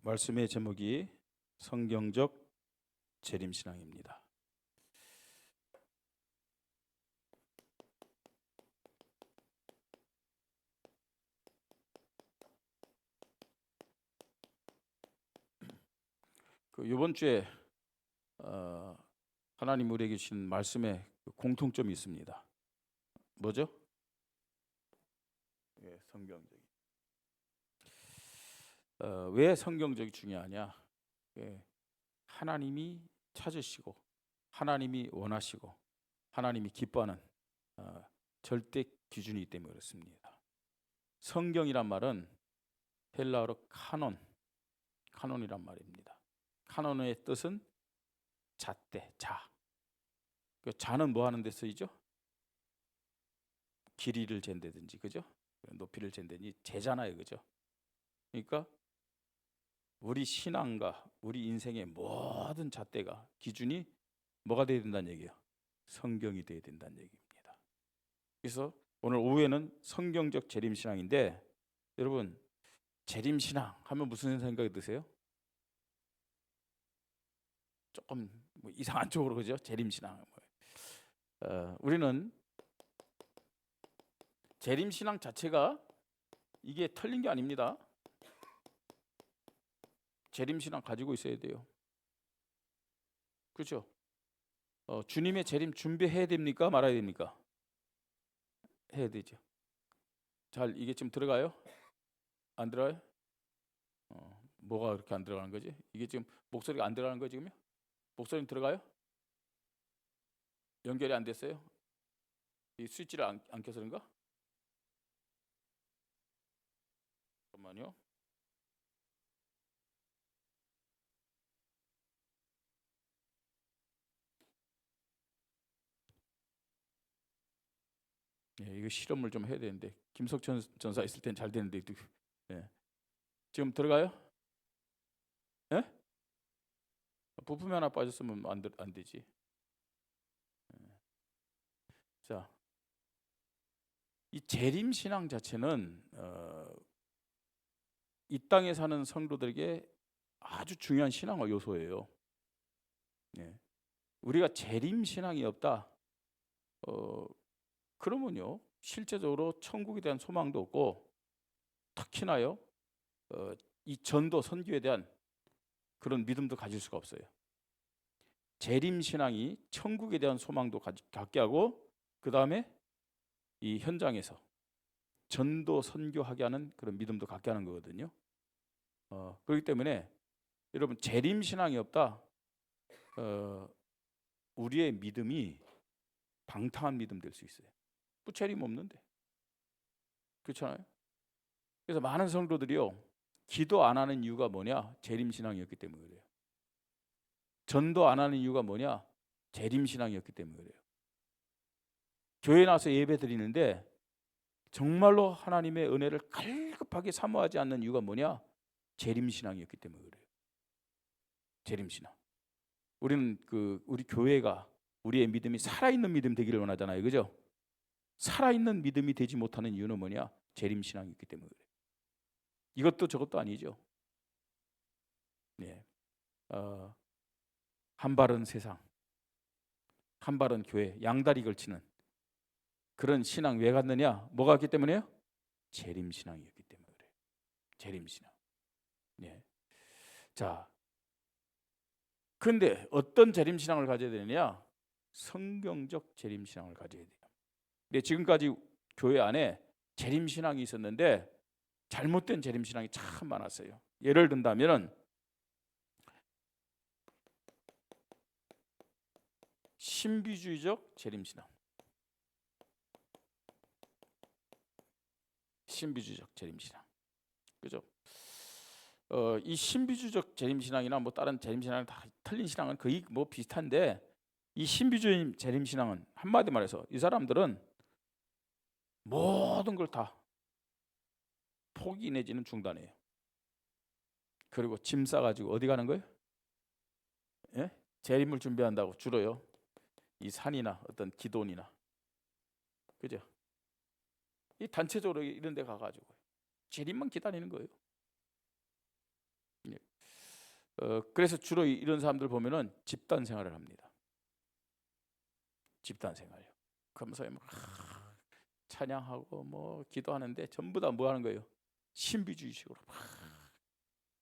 말씀의 제목이 성경적 재림신앙입니다. 이번 주에 하나님 우리에게 주신 말씀에 공통점이 있습니다. 뭐죠? 성경적. 왜 성경적이 중요하냐? 하나님이 찾으시고 하나님이 원하시고 하나님이 기뻐하는 절대 기준이기 때문에 그렇습니다. 성경이란 말은 헬라어로 카논이란 말입니다. 카논의 뜻은 잣대, 자. 그 자는 뭐 하는 데 쓰이죠? 길이를 잰다든지, 그죠? 높이를 잰다든지 재잖아요, 그죠? 그러니까 우리 신앙과 우리 인생의 모든 잣대가 기준이 뭐가 돼야 된다는 얘기예요? 성경이 돼야 된다는 얘기입니다. 그래서 오늘 오후에는 성경적 재림신앙인데, 여러분 재림신앙 하면 무슨 생각이 드세요? 조금 이상한 쪽으로, 그죠? 재림신앙. 우리는 재림신앙 자체가 이게 틀린 게 아닙니다. 재림신앙 가지고 있어야 돼요. 그렇죠? 주님의 재림 준비해야 됩니까? 말아야 됩니까? 해야 되죠. 잘 이게 지금 들어가요? 안 들어가요? 뭐가 그렇게 안 들어가는 거지? 이게 지금 목소리가 안 들어가는 거지 지금요? 목소리는 들어가요? 연결이 안 됐어요? 이 스위치를 안 켜서 그런가? 잠깐만요. 이거 실험을 좀 해야 되는데 김석천 전사 있을 땐 잘 되는데 지금 들어가요? 예? 부품이 하나 빠졌으면 안 되지. 자, 이 재림 신앙 자체는 이 땅에 사는 성도들에게 아주 중요한 신앙의 요소예요. 우리가 재림 신앙이 없다. 그러면요, 실제적으로 천국에 대한 소망도 없고, 특히나요, 이 전도 선교에 대한 그런 믿음도 가질 수가 없어요. 재림 신앙이 천국에 대한 소망도 갖게 하고, 그 다음에 이 현장에서 전도 선교하게 하는 그런 믿음도 갖게 하는 거거든요. 그렇기 때문에 여러분 재림 신앙이 없다. 우리의 믿음이 방탕한 믿음 될 수 있어요. 뭐 재림 없는데, 그렇잖아요. 그래서 많은 성도들이요, 기도 안 하는 이유가 뭐냐? 재림 신앙이었기 때문에 그래요. 전도 안 하는 이유가 뭐냐? 재림 신앙이었기 때문에 그래요. 교회 나와서 예배 드리는데 정말로 하나님의 은혜를 갈급하게 사모하지 않는 이유가 뭐냐? 재림 신앙이었기 때문에 그래요. 재림 신앙. 우리는 우리 교회가 우리의 믿음이 살아있는 믿음 되기를 원하잖아요, 그죠? 살아있는 믿음이 되지 못하는 이유는 뭐냐? 재림 신앙이기 때문에 그래요. 이것도 저것도 아니죠. 한 발은 세상, 한 발은 교회, 양다리 걸치는 그런 신앙 왜 갖느냐? 뭐가 있기 때문에요? 재림 신앙이었기 때문에 그래요. 재림 신앙. 자, 근데 어떤 재림 신앙을 가져야 되느냐? 성경적 재림 신앙을 가져야 돼요. 근데 지금까지 교회 안에 재림 신앙이 있었는데 잘못된 재림 신앙이 참 많았어요. 예를 든다면 신비주의적 재림 신앙. 신비주의적 재림 신앙. 그죠? 이 신비주의적 재림 신앙이나 뭐 다른 재림 신앙은 다 틀린 신앙은 거의 뭐 비슷한데, 이 신비주의 재림 신앙은 한마디 말해서 이 사람들은 모든 걸 다 포기 내지는 중단해요. 그리고 짐 싸가지고 어디 가는 거예요? 재림을 준비한다고 주로요, 이 산이나 어떤 기돈이나, 그죠? 이 단체적으로 이런 데 가가지고 재림만 기다리는 거예요. 그래서 주로 이런 사람들 보면은 집단 생활을 합니다. 집단 생활요. 그러면서 막 찬양하고 뭐 기도하는데 전부 다 뭐 하는 거예요? 신비주의식으로 막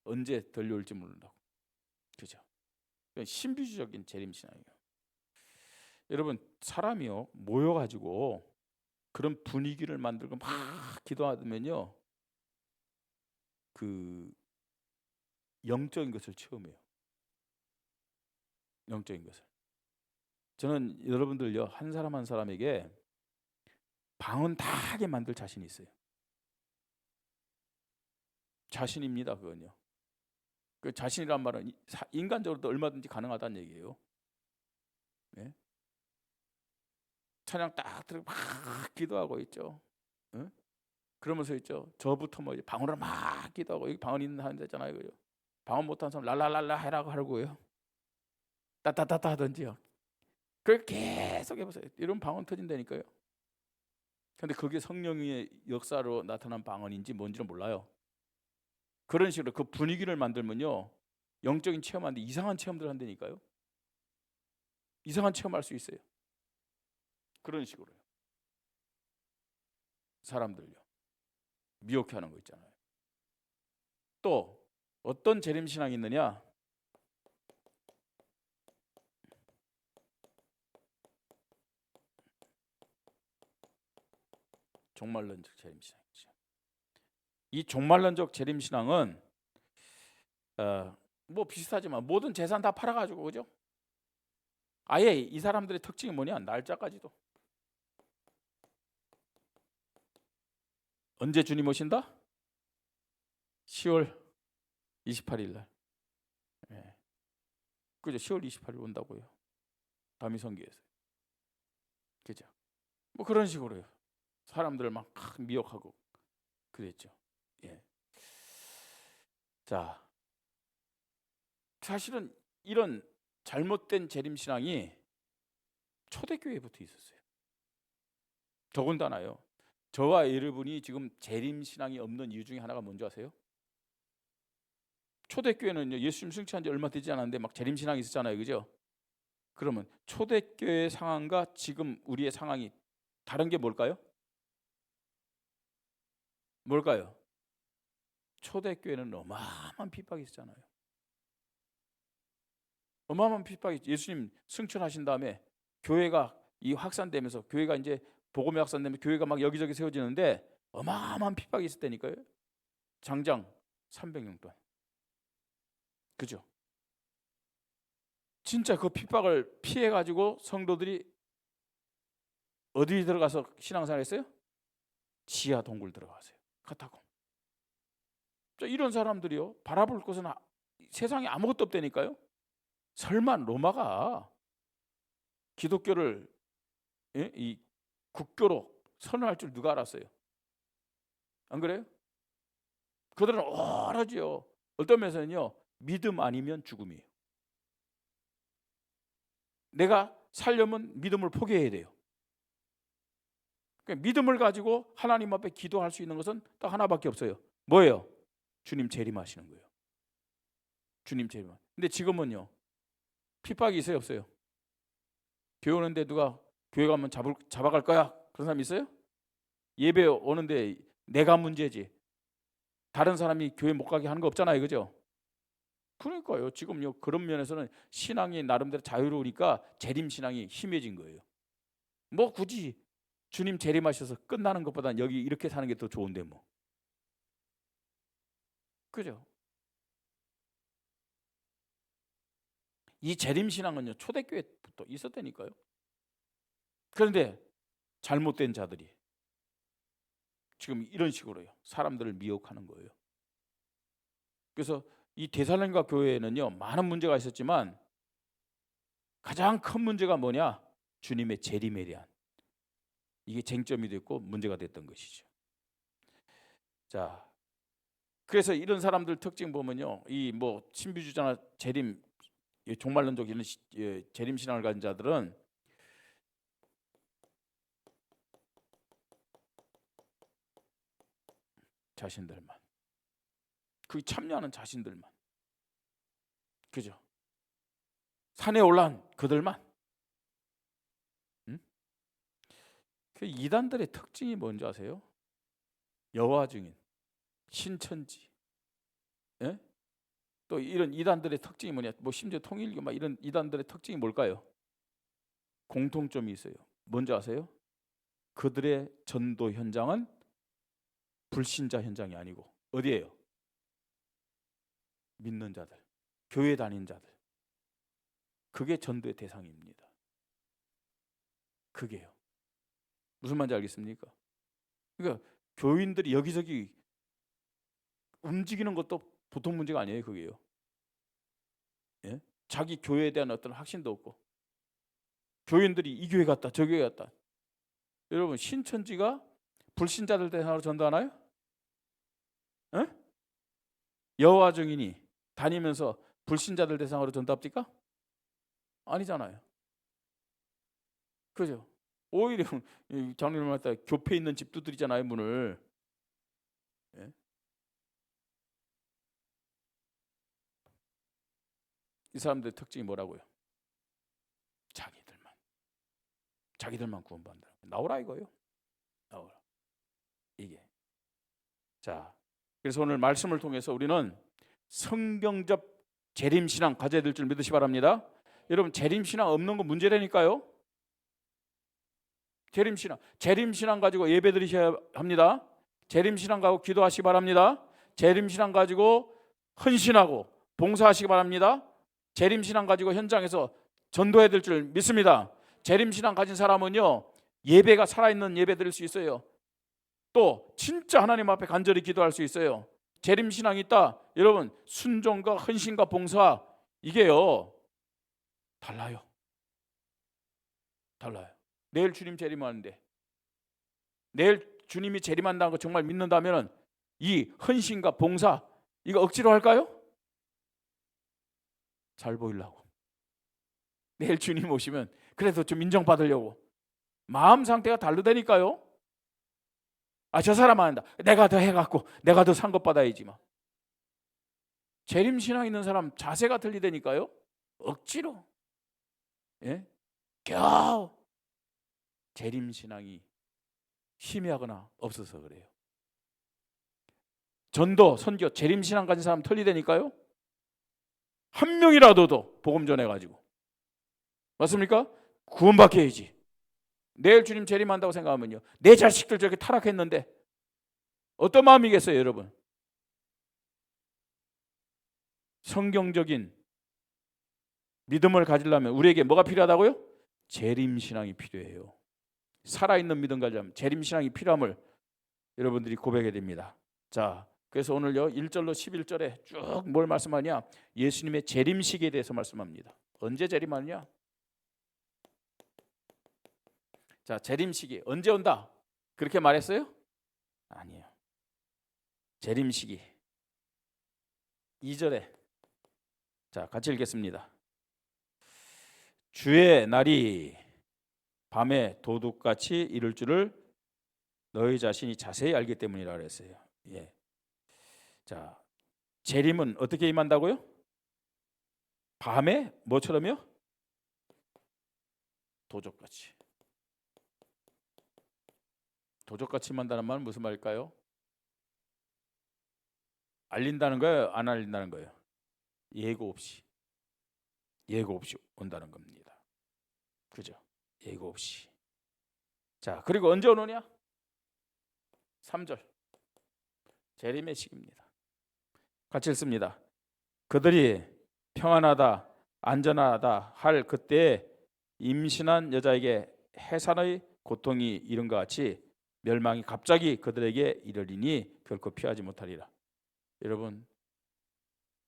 언제 들려올지 모른다고. 그죠? 신비주의적인 재림신앙이에요. 여러분 사람이요 모여가지고 그런 분위기를 만들고 막 기도하면요 그 영적인 것을 체험해요. 영적인 것을. 저는 여러분들요 한 사람 한 사람에게 방언 다 하게 만들 자신이 있어요. 자신입니다 그건요. 그 자신이란 말은 인간적으로도 얼마든지 가능하다는 얘기예요. 네? 찬양 딱 들고 막 기도하고 있죠. 네? 그러면서 있죠. 저부터 뭐 방언으로 막 기도하고 여기 방언 있는 하는 데잖아요. 그죠? 방언 못하는 사람 랄랄랄라 해라고 하고요. 따따따따 하든지요. 그걸 계속 해보세요. 이런 방언 터진다니까요. 근데 그게 성령의 역사로 나타난 방언인지 뭔지는 몰라요. 그런 식으로 그 분위기를 만들면요 영적인 체험하는데 이상한 체험들 한다니까요. 이상한 체험할 수 있어요. 그런 식으로요. 사람들요 미혹해 하는 거 있잖아요. 또 어떤 재림신앙이 있느냐? 종말론적 재림신앙이죠. 이 종말론적 재림신앙은 뭐 비슷하지만 모든 재산 다 팔아가지고 그죠? 아예 이 사람들의 특징이 뭐냐? 날짜까지도 언제 주님 오신다? 10월 28일 날. 예. 그죠? 10월 28일 온다고요. 다미성기에서. 그죠? 뭐 그런 식으로요. 사람들을 막 미혹하고 그랬죠. 예. 자, 사실은 이런 잘못된 재림신앙이 초대교회부터 있었어요. 더군다나요. 저와 여러분이 지금 재림신앙이 없는 이유 중에 하나가 뭔지 아세요? 초대교회는 예수님 승천한 지 얼마 되지 않았는데 막 재림신앙이 있었잖아요. 그죠? 그러면 초대교회 상황과 지금 우리의 상황이 다른 게 뭘까요? 뭘까요? 초대교회는 어마어마한 핍박이 있었잖아요. 어마어마한 핍박이 예수님 승천하신 다음에 교회가 이 확산되면서 교회가 이제 복음이 확산되면 교회가 막 여기저기 세워지는데 어마어마한 핍박이 있었다니까요. 장장 300년 동안. 그죠? 진짜 그 핍박을 피해 가지고 성도들이 어디 들어가서 신앙생활 했어요? 지하 동굴 들어가세요. 카타콤. 이런 사람들이요. 바라볼 곳은 세상에 아무것도 없다니까요. 설마 로마가 기독교를 이 국교로 선언할 줄 누가 알았어요? 안 그래요? 그들은 오로지요. 어떤 면에서는요. 믿음 아니면 죽음이에요. 내가 살려면 믿음을 포기해야 돼요. 그러니까 믿음을 가지고 하나님 앞에 기도할 수 있는 것은 딱 하나밖에 없어요. 뭐예요? 주님 재림하시는 거예요. 주님 재림. 근데 지금은요. 핍박이 있어요, 없어요? 교회 오는데 누가 교회 가면 잡아갈 거야? 그런 사람 있어요? 예배 오는데 내가 문제지. 다른 사람이 교회 못 가게 하는 거 없잖아요, 그죠? 그러니까요. 지금요 그런 면에서는 신앙이 나름대로 자유로우니까 재림 신앙이 힘해진 거예요. 뭐 굳이 주님 재림하셔서 끝나는 것보단 여기 이렇게 사는 게 더 좋은데 뭐. 그죠? 이 재림 신앙은요 초대교회부터 있었다니까요. 그런데 잘못된 자들이 지금 이런 식으로요 사람들을 미혹하는 거예요. 그래서 이 데살로니가 교회에는요 많은 문제가 있었지만 가장 큰 문제가 뭐냐? 주님의 재림에 대한 이게 쟁점이 됐고 문제가 됐던 것이죠. 자, 그래서 이런 사람들 특징 보면요, 이 뭐 신비주의자나 재림, 종말론적 이런 재림 신앙을 가진 자들은 자신들만, 그 참여하는 자신들만, 그죠? 산에 올라온 그들만. 응? 그 이단들의 특징이 뭔지 아세요? 여호와 증인, 신천지. 예? 또 이런 이단들의 특징이 뭐냐? 뭐 심지어 통일교 막 이런 이단들의 특징이 뭘까요? 공통점이 있어요. 뭔지 아세요? 그들의 전도 현장은 불신자 현장이 아니고 어디예요? 믿는 자들, 교회 다닌 자들. 그게 전도의 대상입니다. 그게요. 무슨 말인지 알겠습니까? 그러니까 교인들이 여기저기 움직이는 것도 보통 문제가 아니에요. 그게요. 예? 자기 교회에 대한 어떤 확신도 없고 교인들이 이 교회 갔다 저 교회 갔다. 여러분 신천지가 불신자들 대상으로 전도하나요? 예? 여호와 증인이 다니면서 불신자들 대상으로 전도합니까? 아니잖아요. 그죠? 오히려 장로님 말따 교패 있는 집 두드리잖아요 문을. 예? 이 사람들의 특징이 뭐라고요? 자기들만 구원받는다. 나오라 이거요. 나오라. 이게. 자, 그래서 오늘 말씀을 통해서 우리는 성경적 재림신앙 가져야 될 줄 믿으시 바랍니다. 여러분 재림신앙 없는 거 문제라니까요. 재림신앙 가지고 예배 드리셔야 합니다. 재림신앙 가지고 기도하시기 바랍니다. 재림신앙 가지고 헌신하고 봉사하시기 바랍니다. 재림신앙 가지고 현장에서 전도해야 될 줄 믿습니다. 재림신앙 가진 사람은요 예배가 살아있는 예배 드릴 수 있어요. 또 진짜 하나님 앞에 간절히 기도할 수 있어요. 재림신앙이 있다. 여러분 순종과 헌신과 봉사 이게요 달라요. 내일 주님 재림하는데 내일 주님이 재림한다는 거 정말 믿는다면 이 헌신과 봉사 이거 억지로 할까요? 잘 보이려고. 내일 주님 오시면 그래도 좀 인정받으려고. 마음 상태가 다르다니까요. 저 사람 안 한다. 내가 더 해갖고 내가 더 산 것 받아야지 막. 재림신앙 있는 사람 자세가 틀리다니까요. 억지로. 예? 겨우 재림신앙이 희미하거나 없어서 그래요. 전도, 선교, 재림신앙 가진 사람 틀리다니까요. 한 명이라도 복음 전해가지고. 맞습니까? 구원받게 해야지. 내일 주님 재림한다고 생각하면요. 내 자식들 저렇게 타락했는데 어떤 마음이겠어요 여러분? 성경적인 믿음을 가지려면 우리에게 뭐가 필요하다고요? 재림신앙이 필요해요. 살아있는 믿음 가지려면 재림신앙이 필요함을 여러분들이 고백해야 됩니다. 자, 그래서 오늘요 1절로 11절에 쭉 뭘 말씀하냐? 예수님의 재림식에 대해서 말씀합니다. 언제 재림하느냐? 자, 재림식이 언제 온다? 그렇게 말했어요? 아니에요. 재림식이 2절에 자, 같이 읽겠습니다. 주의 날이 밤에 도둑같이 이를 줄을 너희 자신이 자세히 알기 때문이라 그랬어요. 예. 자, 재림은 어떻게 임한다고요? 밤에 뭐처럼요? 도적같이. 도적같이 임한다는 말은 무슨 말일까요? 알린다는 거예요? 안 알린다는 거예요? 예고 없이 온다는 겁니다. 그죠? 예고 없이. 자, 그리고 언제 오느냐? 3절 재림의 시기입니다. 같이 읽습니다. 그들이 평안하다 안전하다 할 그때에 임신한 여자에게 해산의 고통이 이른 것 같이 멸망이 갑자기 그들에게 이르리니 결코 피하지 못하리라. 여러분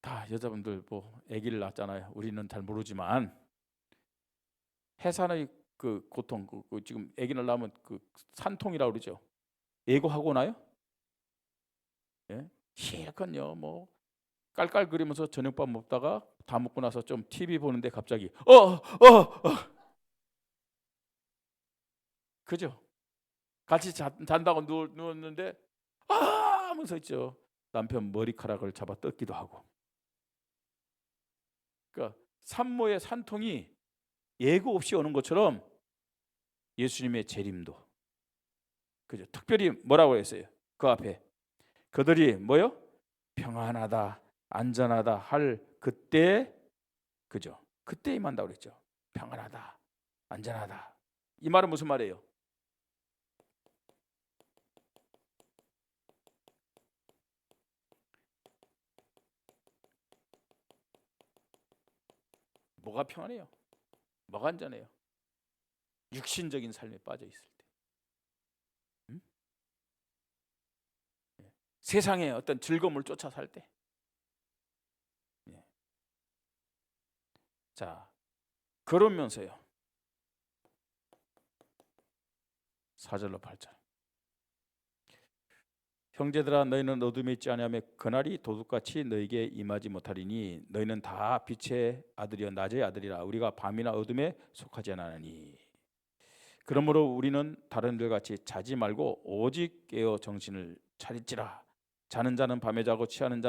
다 여자분들 뭐 아기를 낳았잖아요. 우리는 잘 모르지만 해산의 그 고통, 지금 아기를 낳으면 그 산통이라고 그러죠. 예고하고 나요? 예? 실컷요 뭐 깔깔거리면서 저녁밥 먹다가 다 먹고 나서 좀 TV 보는데 갑자기 그죠? 같이 잔다고 누웠는데 하면서 있죠. 남편 머리카락을 잡아 뜯기도 하고 그러니까 산모의 산통이 예고 없이 오는 것처럼 예수님의 재림도, 그죠? 특별히 뭐라고 했어요? 그 앞에 그들이 뭐요? 평안하다, 안전하다 할 그때, 그죠? 그때 임한다고 그랬죠. 평안하다, 안전하다. 이 말은 무슨 말이에요? 뭐가 평안해요? 뭐가 안전해요? 육신적인 삶에 빠져 있을 때, 음? 세상의 어떤 즐거움을 쫓아 살 때. 예. 자, 그러면서요. 4절로 8절. 형제들아 너희는 어둠에 있지 아니하며 그날이 도둑같이 너희에게 임하지 못하리니 너희는 다 빛의 아들이여 낮의 아들이라 우리가 밤이나 어둠에 속하지 않으니 그러므로 우리는 다른 들같이 자지 말고 오직 깨어 정신을 차릴지라. 자는 자는 밤에 자고 취하는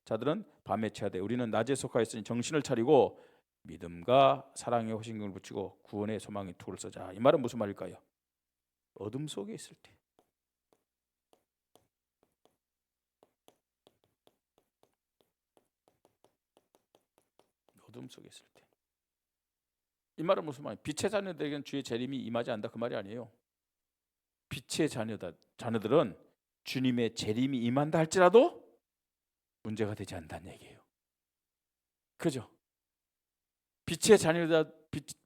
자들은 밤에 취하되 우리는 낮에 속하였으니 정신을 차리고 믿음과 사랑의 호신경을 붙이고 구원의 소망의 투구를 쓰자. 이 말은 무슨 말일까요? 어둠 속에 있을 때, 어둠 속에 있을 때. 이 말은 무슨 말이에요? 빛의 자녀들에게는 주의 재림이 임하지 않는다 그 말이 아니에요. 빛의 자녀들은 주님의 재림이 임한다 할지라도 문제가 되지 않는다는 얘기예요. 그죠? 빛의 자녀들,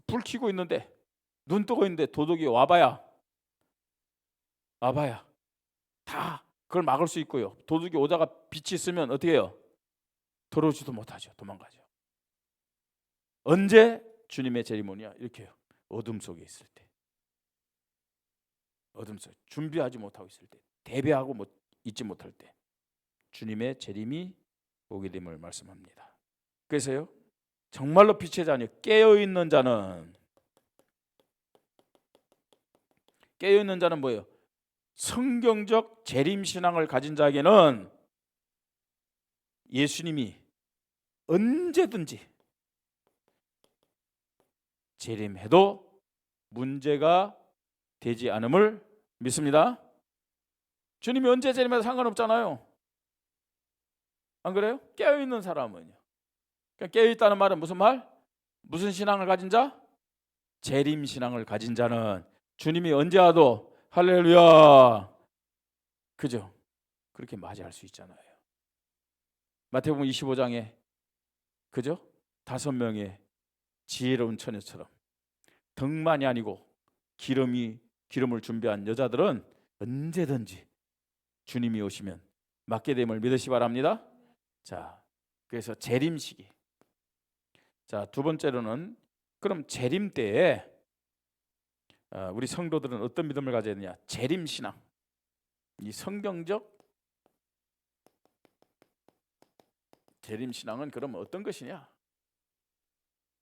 불 켜고 있는데 눈 뜨고 있는데 도둑이 와봐야 다 그걸 막을 수 있고요. 도둑이 오다가 빛이 있으면 어떻게 해요? 들어오지도 못하죠. 도망가죠. 언제 주님의 재림 오냐? 이렇게요. 어둠 속에 있을 때, 어둠 속에 준비하지 못하고 있을 때, 대비하고 있지 못할 때 주님의 재림이 오게 됨을 말씀합니다. 그래서요, 정말로 빛의 자녀, 깨어있는 자는 뭐예요? 성경적 재림신앙을 가진 자에게는 예수님이 언제든지 재림해도 문제가 되지 않음을 믿습니다. 주님이 언제 재림해도 상관없잖아요. 안 그래요? 깨어있는 사람은요. 그러니까 깨어있다는 말은 무슨 말? 무슨 신앙을 가진 자? 재림신앙을 가진 자는 주님이 언제 와도 할렐루야, 그죠? 그렇게 맞이할 수 있잖아요. 마태복음 25장에 그죠? 5명의 지혜로운 처녀처럼 덕만이 아니고 기름을 준비한 여자들은 언제든지 주님이 오시면 맞게 됨을 믿으시 바랍니다. 자, 그래서 재림 시기. 자, 두 번째로는 그럼 재림 때에 우리 성도들은 어떤 믿음을 가져야 되냐? 재림 신앙. 이 성경적 재림 신앙은 그럼 어떤 것이냐?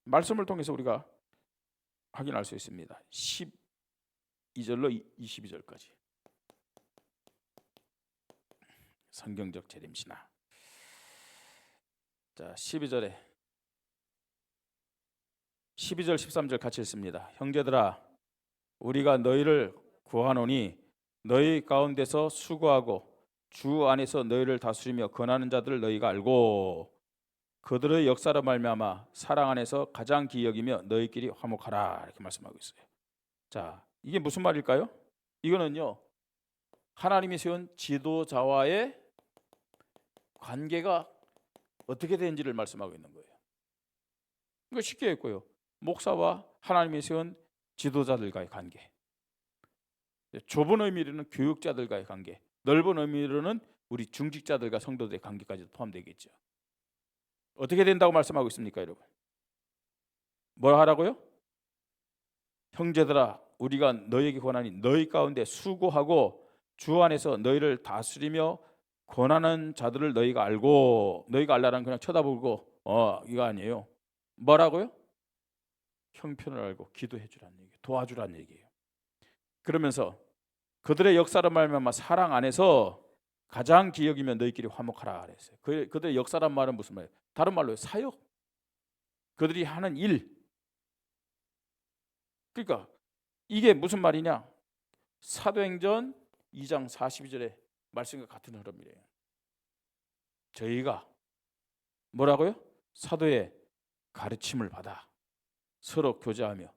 말씀을 통해서 우리가 확인할 수 있습니다. 12절로 22절까지. 성경적 재림 신앙. 자, 12절 13절 같이 읽습니다. 형제들아 우리가 너희를 구하노니 너희 가운데서 수고하고 주 안에서 너희를 다스리며 권하는 자들을 너희가 알고 그들의 역사로 말미암아 사랑 안에서 가장 귀히 여기며 너희끼리 화목하라 이렇게 말씀하고 있어요. 자, 이게 무슨 말일까요? 이거는요, 하나님이 세운 지도자와의 관계가 어떻게 되는지를 말씀하고 있는 거예요. 이거 쉽게 했고요. 목사와 하나님이 세운 지도자들과의 관계. 좁은 의미로는 교육자들과의 관계, 넓은 의미로는 우리 중직자들과 성도들의 관계까지도 포함되겠죠. 어떻게 된다고 말씀하고 있습니까, 여러분? 뭘 하라고요? 형제들아 우리가 너희에게 권하니 너희 가운데 수고하고 주 안에서 너희를 다스리며 권하는 자들을 너희가 알고, 너희가 알라는 그냥 쳐다보고 이거 아니에요. 뭐라고요? 형편을 알고 기도해 주라는 얘기예요. 도와주라는 얘기예요. 그러면서 그들의 역사로 말미암아 사랑 안에서 가장 귀히 여기면 너희끼리 화목하라 그랬어요. 그들의 역사란 말은 무슨 말이에요? 다른 말로 사역. 그들이 하는 일. 그러니까 이게 무슨 말이냐? 사도행전 2장 42절의 말씀과 같은 흐름이래요. 저희가 뭐라고요? 사도의 가르침을 받아 서로 교제하며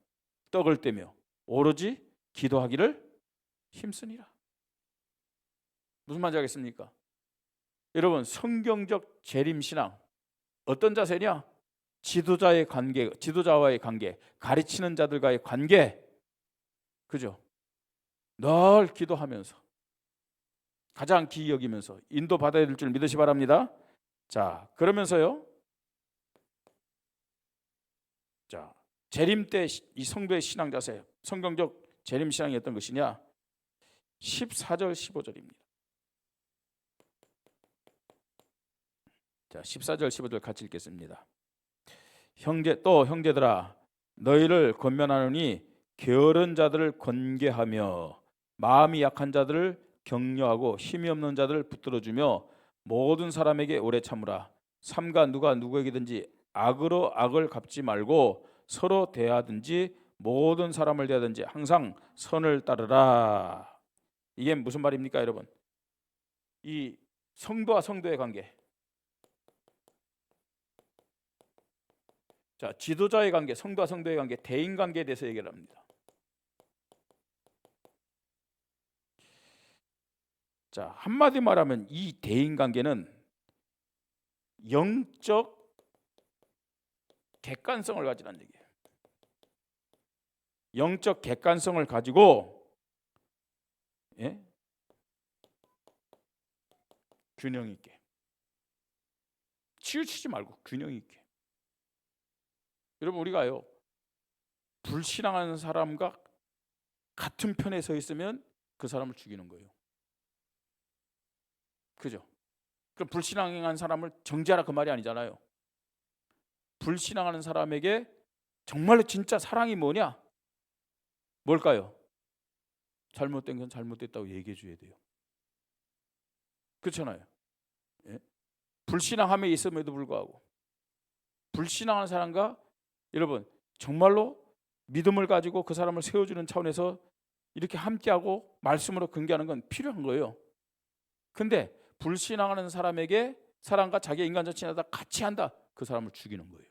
떡을 떼며 오로지 기도하기를 힘쓰니라. 무슨 말인지 알겠습니까? 여러분, 성경적 재림신앙 어떤 자세냐? 지도자의 관계, 지도자와의 관계, 가르치는 자들과의 관계, 그죠? 늘 기도하면서 가장 기이 여기면서 인도받아야 될 줄 믿으시 바랍니다. 자, 그러면서요, 자, 재림 때 이 성도의 신앙 자세, 성경적 재림 신앙이 어떤 것이냐? 14절 15절입니다. 자, 14절 15절 같이 읽겠습니다. 형제들아, 너희를 권면하노니 게으른 자들을 권계하며 마음이 약한 자들을 격려하고 힘이 없는 자들을 붙들어주며 모든 사람에게 오래 참으라. 삼가 누가 누구에게든지 악으로 악을 갚지 말고 서로 대하든지 모든 사람을 대하든지 항상 선을 따르라. 이게 무슨 말입니까, 여러분? 이 성도와 성도의 관계, 자, 지도자의 관계, 성도와 성도의 관계, 대인 관계에 대해서 얘기를 합니다. 자, 한마디 말하면 이 대인 관계는 영적 객관성을 가지라는 얘기예요. 영적 객관성을 가지고, 예? 균형 있게, 치우치지 말고 균형 있게. 여러분, 우리가요, 불신앙하는 사람과 같은 편에 서 있으면 그 사람을 죽이는 거예요. 그죠? 그럼 불신앙한 사람을 정죄하라 그 말이 아니잖아요. 불신앙하는 사람에게 정말로 진짜 사랑이 뭐냐? 뭘까요? 잘못된 건 잘못됐다고 얘기해 줘야 돼요. 그렇잖아요. 예? 불신앙함에 있음에도 불구하고 불신앙하는 사람과 여러분 정말로 믿음을 가지고 그 사람을 세워주는 차원에서 이렇게 함께하고 말씀으로 근거하는 건 필요한 거예요. 근데 불신앙하는 사람에게 사람과 자기 인간 자체하다 같이 한다. 그 사람을 죽이는 거예요.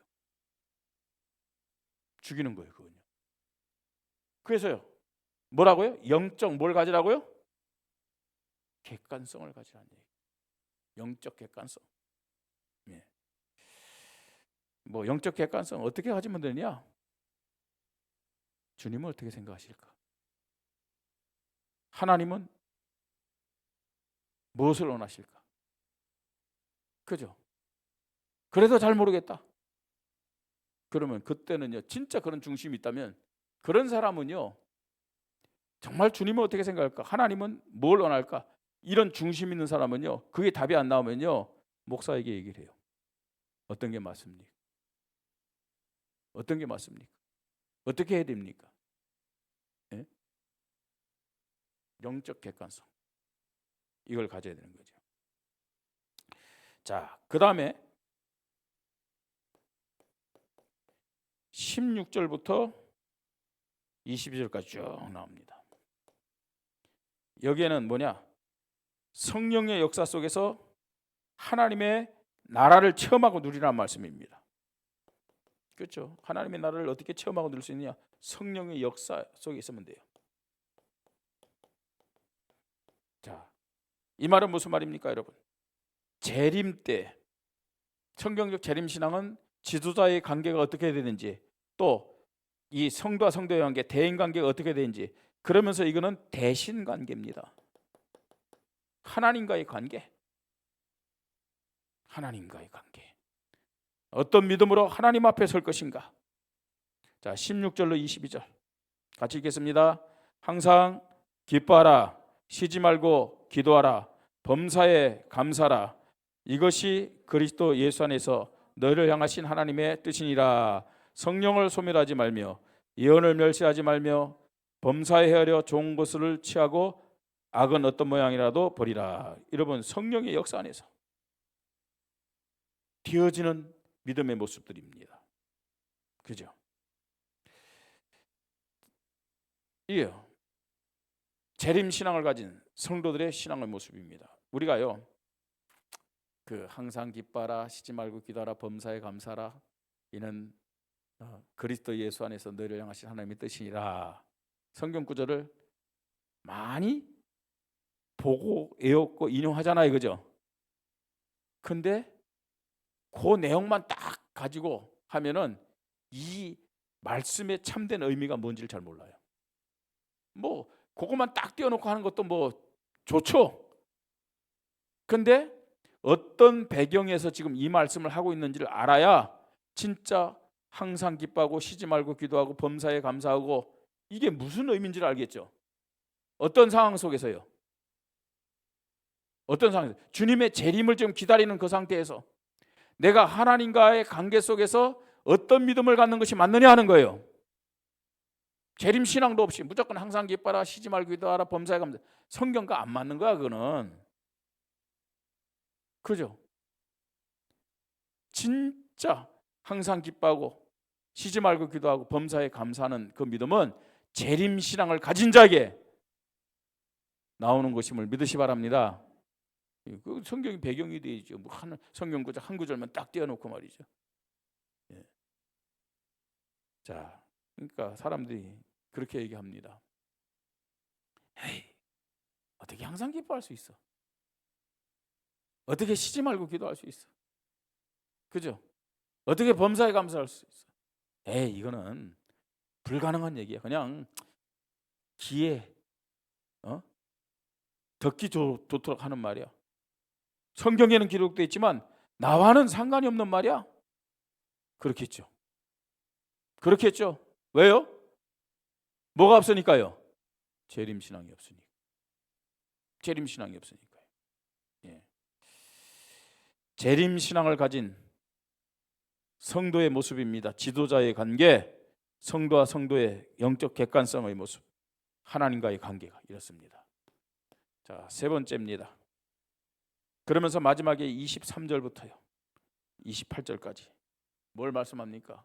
죽이는 거예요, 그건요. 그래서요, 뭐라고요? 영적 뭘 가지라고요? 객관성을 가지라는 얘기예요. 영적 객관성. 예. 뭐 영적 객관성 어떻게 가지면 되냐? 주님은 어떻게 생각하실까? 하나님은 무엇을 원하실까? 그죠? 그래도 잘 모르겠다. 그러면 그때는요, 진짜 그런 중심이 있다면 그런 사람은요, 정말 주님은 어떻게 생각할까? 하나님은 뭘 원할까? 이런 중심 있는 사람은요, 그게 답이 안 나오면요, 목사에게 얘기를 해요. 어떤 게 맞습니까? 어떤 게 맞습니까? 어떻게 해야 됩니까? 예? 영적 객관성, 이걸 가져야 되는 거죠. 자, 그 다음에 16절부터 22절까지 쭉 나옵니다. 여기에는 뭐냐? 성령의 역사 속에서 하나님의 나라를 체험하고 누리라는 말씀입니다. 그렇죠? 하나님의 나라를 어떻게 체험하고 누릴 수 있느냐? 성령의 역사 속에 있으면 돼요. 자, 이 말은 무슨 말입니까, 여러분? 재림 때, 성경적 재림 신앙은 지도자의 관계가 어떻게 되는지, 또 이 성도와 성도의 관계, 대인 관계가 어떻게 되는지, 그러면서 이거는 대신 관계입니다. 하나님과의 관계. 하나님과의 관계. 어떤 믿음으로 하나님 앞에 설 것인가? 자, 16절로 22절 같이 읽겠습니다. 항상 기뻐하라, 쉬지 말고 기도하라, 범사에 감사하라. 이것이 그리스도 예수 안에서 너희를 향하신 하나님의 뜻이니라. 성령을 소멸하지 말며 예언을 멸시하지 말며 범사에 헤아려 좋은 것을 취하고 악은 어떤 모양이라도 버리라. 여러분, 성령의 역사 안에서 되어지는 믿음의 모습들입니다. 그죠? 이게요. 재림 신앙을 가진 성도들의 신앙의 모습입니다. 우리가요. 항상 기뻐하라, 쉬지 말고 기도하라, 범사에 감사하라. 이는 그리스도 예수 안에서 너희를 향하신 하나님의 뜻이니라. 성경 구절을 많이 보고 외웠고 인용하잖아요, 그죠? 근데 그 내용만 딱 가지고 하면은 이 말씀의 참된 의미가 뭔지를 잘 몰라요. 뭐 그것만 딱 띄워놓고 하는 것도 뭐 좋죠. 근데 어떤 배경에서 지금 이 말씀을 하고 있는지를 알아야 진짜 항상 기뻐하고 쉬지 말고 기도하고 범사에 감사하고 이게 무슨 의미인지를 알겠죠. 어떤 상황 속에서요? 어떤 상황에서? 주님의 재림을 지금 기다리는 그 상태에서 내가 하나님과의 관계 속에서 어떤 믿음을 갖는 것이 맞느냐 하는 거예요. 재림 신앙도 없이 무조건 항상 기뻐하라, 쉬지 말고 기도하라, 범사에 감사. 성경과 안 맞는 거야, 그거는. 그죠? 진짜 항상 기뻐하고 쉬지 말고 기도하고 범사에 감사하는 그 믿음은 재림 신앙을 가진 자에게 나오는 것임을 믿으시 바랍니다. 그 성경이 배경이 되죠. 뭐 성경 구절 한 구절만 딱 띄워놓고 말이죠. 예. 자, 그러니까 사람들이 그렇게 얘기합니다. 에이, 어떻게 항상 기뻐할 수 있어? 어떻게 쉬지 말고 기도할 수 있어? 그죠? 어떻게 범사에 감사할 수 있어? 에이, 이거는 불가능한 얘기야. 그냥 귀에 듣기 좋도록 하는 말이야. 성경에는 기록되어 있지만 나와는 상관이 없는 말이야. 그렇겠죠. 그렇겠죠. 왜요? 뭐가 없으니까요? 재림신앙이 없으니까. 재림신앙이 없으니까요. 예. 재림신앙을 가진 성도의 모습입니다. 지도자의 관계, 성도와 성도의 영적 객관성의 모습, 하나님과의 관계가 이렇습니다. 자, 세 번째입니다. 그러면서 마지막에 23절부터요 28절까지 뭘 말씀합니까?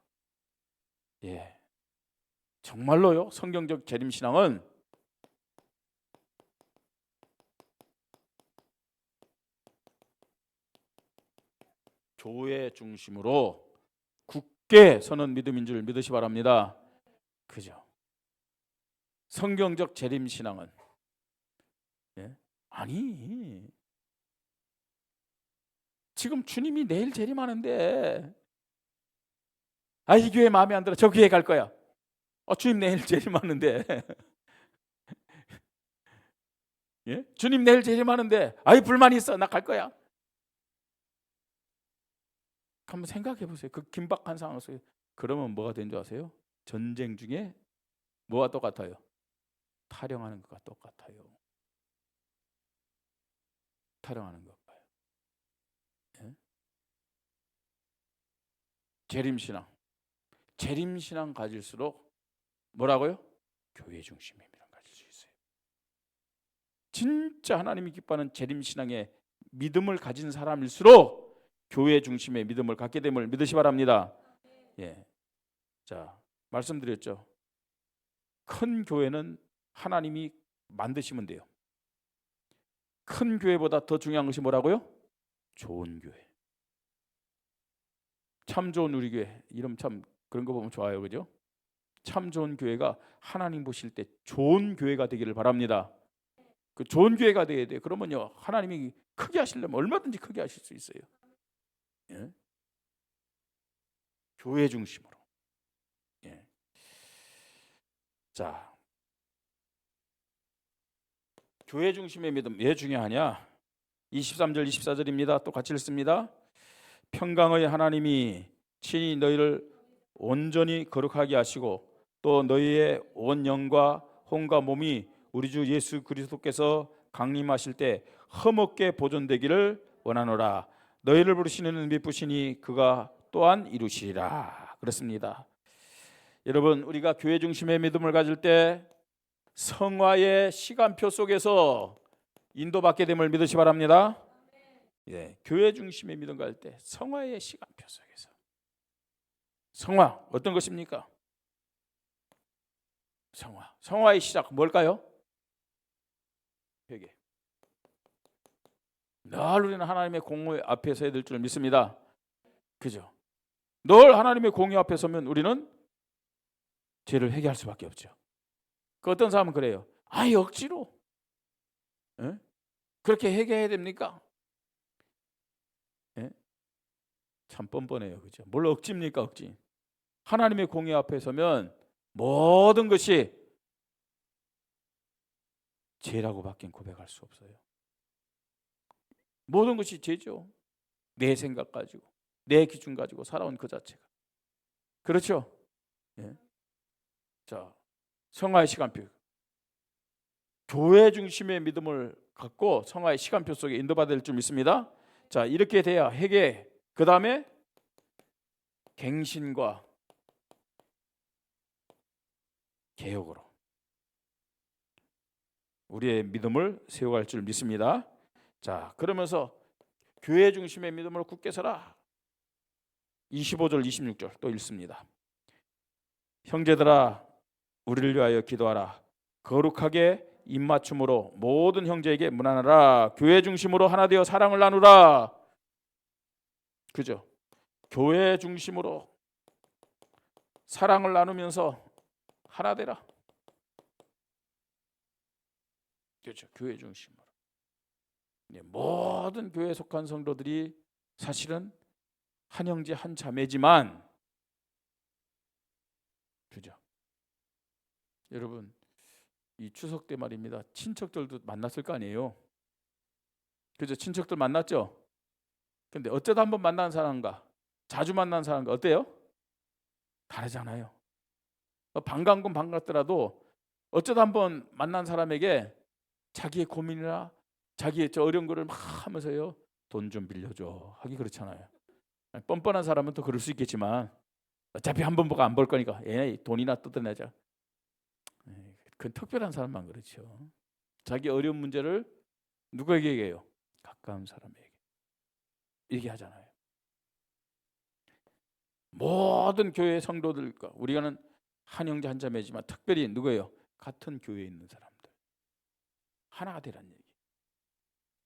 예, 정말로요 성경적 재림신앙은 교회 중심으로 굳게 서는 믿음인 줄 믿으시 바랍니다. 그죠? 성경적 재림신앙은 아니 지금 주님이 내일 재림하는데 이 교회 마음에 안 들어 저 교회 갈 거야. 주님 내일 재림하는데 예? 주님 내일 재림하는데 불만이 있어 나 갈 거야. 한번 생각해 보세요. 그 긴박한 상황 속에 그러면 뭐가 된 줄 아세요? 전쟁 중에 뭐와 똑같아요? 타령하는 것과 똑같아요. 타령하는 것 봐요. 예? 재림신앙. 재림신앙 가질수록 뭐라고요? 교회 중심의 믿음 가질 수 있어요. 진짜 하나님이 기뻐하는 재림신앙의 믿음을 가진 사람일수록 교회 중심의 믿음을 갖게 됨을 믿으시 바랍니다. 예. 자, 말씀드렸죠. 큰 교회는 하나님이 만드시면 돼요. 큰 교회보다 더 중요한 것이 뭐라고요? 좋은 교회. 참 좋은 우리 교회. 이름 참 그런 거 보면 좋아요. 그죠? 참 좋은 교회가 하나님 보실 때 좋은 교회가 되기를 바랍니다. 그 좋은 교회가 되어야 돼요. 그러면요 하나님이 크게 하시려면 얼마든지 크게 하실 수 있어요. 예? 교회 중심으로. 예. 자, 교회 중심의 믿음 왜 중요하냐? 23절 24절입니다. 또 같이 읽습니다. 평강의 하나님이 친히 너희를 온전히 거룩하게 하시고 또 너희의 온 영과 혼과 몸이 우리 주 예수 그리스도께서 강림하실 때 흠없게 보존되기를 원하노라. 너희를 부르시는 미쁘시니 그가 또한 이루시리라. 그렇습니다. 여러분, 우리가 교회 중심의 믿음을 가질 때 성화의 시간표 속에서 인도받게 됨을 믿으시 바랍니다. 예, 교회 중심의 믿음 갈 때 성화의 시간표 속에서 성화 어떤 것입니까? 성화의 시작 뭘까요? 회개. 늘 우리는 하나님의 공의 앞에 서야 될 줄 믿습니다. 그죠? 늘 하나님의 공의 앞에 서면 우리는 죄를 회개할 수밖에 없죠. 그 어떤 사람은 그래요. 억지로 그렇게 회개해야 됩니까? 참 뻔뻔해요. 그죠? 뭘 억지입니까? 억지. 하나님의 공의 앞에 서면 모든 것이 죄라고 밖엔 고백할 수 없어요. 모든 것이 죄죠. 내 생각 가지고 내 기준 가지고 살아온 그 자체가. 그렇죠? 자, 성화의 시간표. 교회 중심의 믿음을 갖고 성화의 시간표 속에 인도받을 줄 믿습니다. 자, 이렇게 돼야 회개, 그 다음에 갱신과 개혁으로 우리의 믿음을 세워갈 줄 믿습니다. 자, 그러면서 교회 중심의 믿음으로 굳게 서라. 25절 26절 또 읽습니다. 형제들아 우리를 위하여 기도하라. 거룩하게 입맞춤으로 모든 형제에게 문안하라. 교회 중심으로 하나 되어 사랑을 나누라. 그죠? 교회 중심으로 사랑을 나누면서 하나 되라. 그렇죠? 교회 중심으로. 모든 교회에 속한 성도들이 사실은 한 형제 한 자매지만, 그죠? 여러분 이 추석 때 말입니다. 친척들도 만났을 거 아니에요. 그죠? 친척들 만났죠. 근데 어쩌다 한번 만난 사람과 자주 만난 사람과 어때요? 다르잖아요. 반가운 건 반갑더라도 어쩌다 한번 만난 사람에게 자기의 고민이나 자기의 저 어려운 거를 막 하면서요, 돈 좀 빌려줘 하기 그렇잖아요. 뻔뻔한 사람은 또 그럴 수 있겠지만 어차피 한 번 보고 안 볼 거니까 돈이나 뜯어내자. 그건 특별한 사람만 그렇죠. 자기 어려운 문제를 누구에게 얘기해요? 가까운 사람에게 얘기하잖아요. 모든 교회 성도들과 우리가는 한 형제 한 자매지만 특별히 누구예요? 같은 교회에 있는 사람들 하나가 되라는 얘기.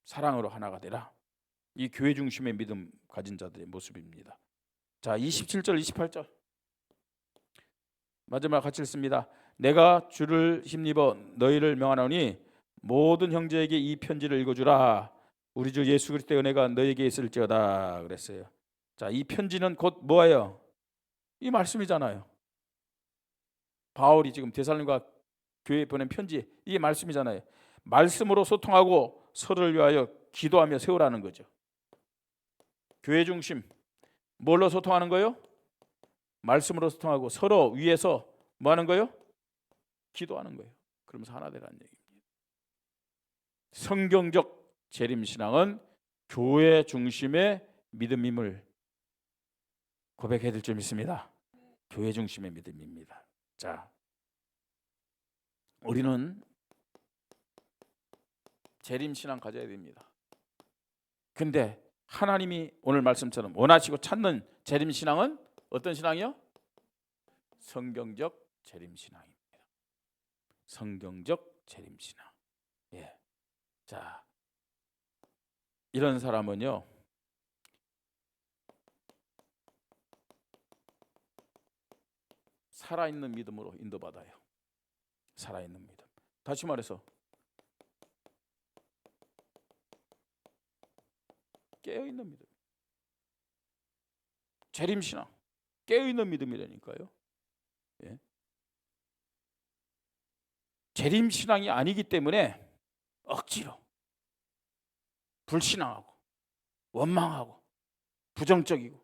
사랑으로 하나가 되라. 이 교회 중심의 믿음 가진 자들의 모습입니다. 자, 27절 28절 마지막 같이 읽습니다. 내가 주를 힘입어 너희를 명하노니 모든 형제에게 이 편지를 읽어주라. 우리 주 예수 그리스도의 은혜가 너희에게 있을지어다 그랬어요. 자, 이 편지는 곧 뭐예요? 이 말씀이잖아요. 바울이 지금 데살로니가 교회에 보낸 편지, 이게 말씀이잖아요. 말씀으로 소통하고 서로를 위하여 기도하며 세우라는 거죠. 교회 중심 뭘로 소통하는 거예요? 말씀으로 소통하고 서로 위해서 뭐 하는 거예요? 기도하는 거예요. 그러면서 하나 되라는 얘기입니다. 성경적 재림신앙은 교회 중심의 믿음임을 고백해야 될 줄 믿습니다. 교회 중심의 믿음입니다. 자, 우리는 재림신앙 가져야 됩니다. 근데 하나님이 오늘 말씀처럼 원하시고 찾는 재림신앙은 어떤 신앙이요? 성경적 재림신앙입니다. 성경적 재림신앙. 예. 자, 이런 사람은요, 살아있는 믿음으로 인도받아요. 살아있는 믿음. 다시 말해서 깨어있는 믿음. 재림신앙, 깨어있는 믿음이라니까요. 예. 재림신앙이 아니기 때문에 억지로 불신앙하고 원망하고 부정적이고,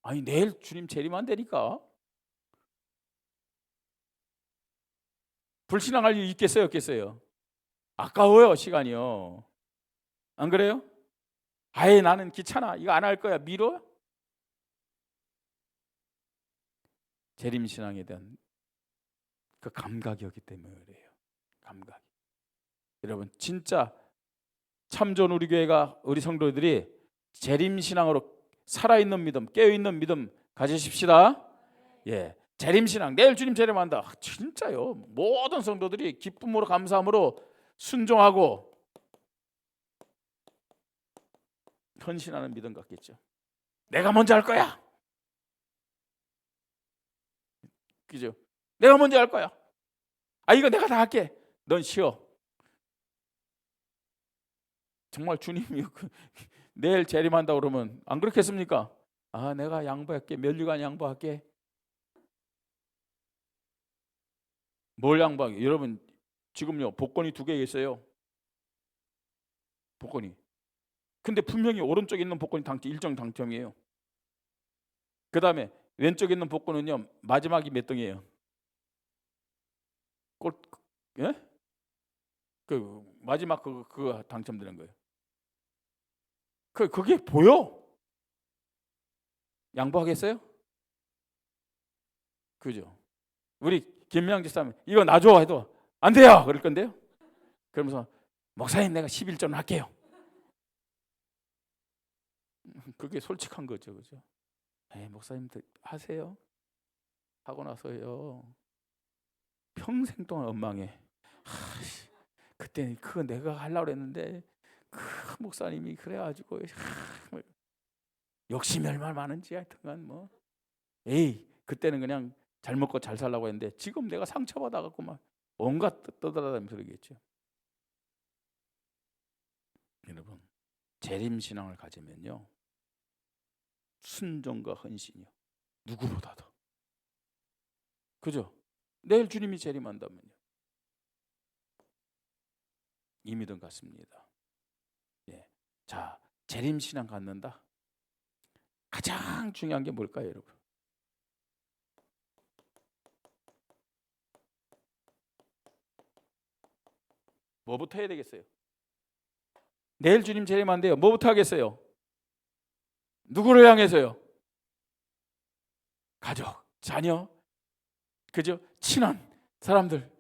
아니 내일 주님 재림한다니까 불신앙할 일 있겠어요 없겠어요? 아까워요 시간이요. 안 그래요? 아예 나는 귀찮아 이거 안 할 거야 미뤄? 재림신앙에 대한 그 감각이 없기 때문에 그래요. 감각이. 여러분 진짜 참 좋은 우리 교회가 우리 성도들이 재림신앙으로 살아있는 믿음, 깨어있는 믿음 가지십시다. 예, 재림신앙. 내일 주님 재림한다. 진짜요. 모든 성도들이 기쁨으로 감사함으로 순종하고 헌신하는 믿음 같겠죠. 내가 먼저 할 거야. 그죠? 내가 먼저 할 거야. 이거 내가 다 할게. 넌 쉬어. 정말 주님이 내일 재림한다 그러면 안 그렇겠습니까? 내가 양보할게. 몇 주간 양보할게. 뭘 양보하게? 여러분 지금요 복권이 2개 있어요. 복권이. 근데 분명히 오른쪽에 있는 복권이 일정 당첨이에요. 그 다음에 왼쪽에 있는 복권은요 마지막이 몇 등이에요? 예? 그 마지막 그거 당첨되는 거예요. 그게 보여? 양보하겠어요? 그죠? 우리 김명지 사람 이거 놔줘 해도 안 돼요 그럴 건데요. 그러면서 목사님 내가 11전 할게요. 그게 솔직한 거죠, 그죠? 목사님 하세요. 하고 나서요 평생 동안 원망해. 그때 그거 내가 하려고 했는데 그 목사님이 그래가지고 욕심이 얼마나 많은지 하여튼간 뭐 그때는 그냥 잘 먹고 잘 살라고 했는데 지금 내가 상처받아갖고 막 온갖 떠들어다니면서 그러겠죠. 여러분 재림신앙을 가지면요 순종과 헌신이요 누구보다도 그죠? 내일 주님이 재림한다면요 이 믿음 같습니다. 자 재림신앙 갖는다. 가장 중요한 게 뭘까요, 여러분? 뭐부터 해야 되겠어요? 내일 주님 재림한대요. 뭐부터 하겠어요? 누구를 향해서요? 가족, 자녀, 그죠? 친한 사람들.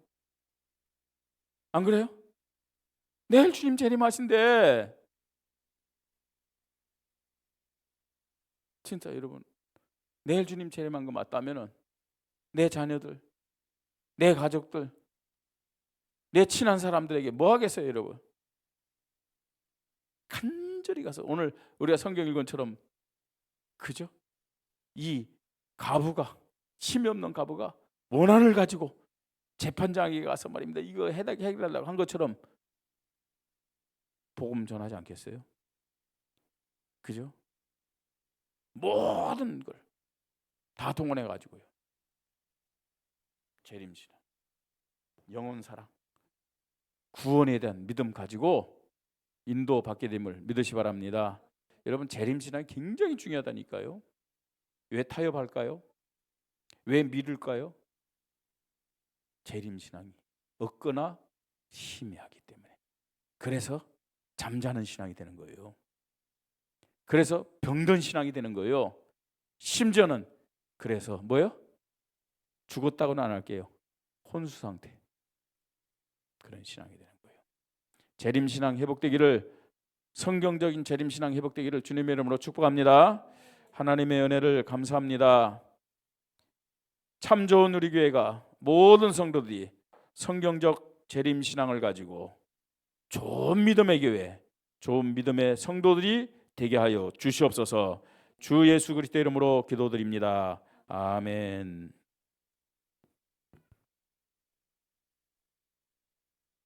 안 그래요? 내일 주님 재림하신대. 진짜 여러분 내일 주님 재림한 거 맞다면은 내 자녀들, 내 가족들, 내 친한 사람들에게 뭐 하겠어요, 여러분? 간절히 가서 오늘 우리가 성경 읽은 것처럼 그죠? 이 가부가 힘이 없는 가부가 원한을 가지고 재판장에게 가서 말입니다. 이거 해달라고 한 것처럼 복음 전하지 않겠어요? 그죠? 모든 걸 다 동원해 가지고요. 재림신앙, 영혼 사랑, 구원에 대한 믿음 가지고 인도받게 됨을 믿으시 바랍니다. 여러분 재림신앙이 굉장히 중요하다니까요. 왜 타협할까요? 왜 미룰까요? 재림신앙이 없거나 희미하기 때문에. 그래서 잠자는 신앙이 되는 거예요. 그래서 병든 신앙이 되는 거예요. 심지어는 그래서 뭐요? 죽었다고는 안 할게요. 혼수 상태. 그런 신앙이 되는 거예요. 재림신앙 회복되기를 성경적인 재림신앙 회복되기를 주님의 이름으로 축복합니다. 하나님의 은혜를 감사합니다. 참 좋은 우리 교회가 모든 성도들이 성경적 재림신앙을 가지고 좋은 믿음의 교회, 좋은 믿음의 성도들이 되게 하여 주시옵소서. 주 예수 그리스도 이름으로 기도드립니다. 아멘.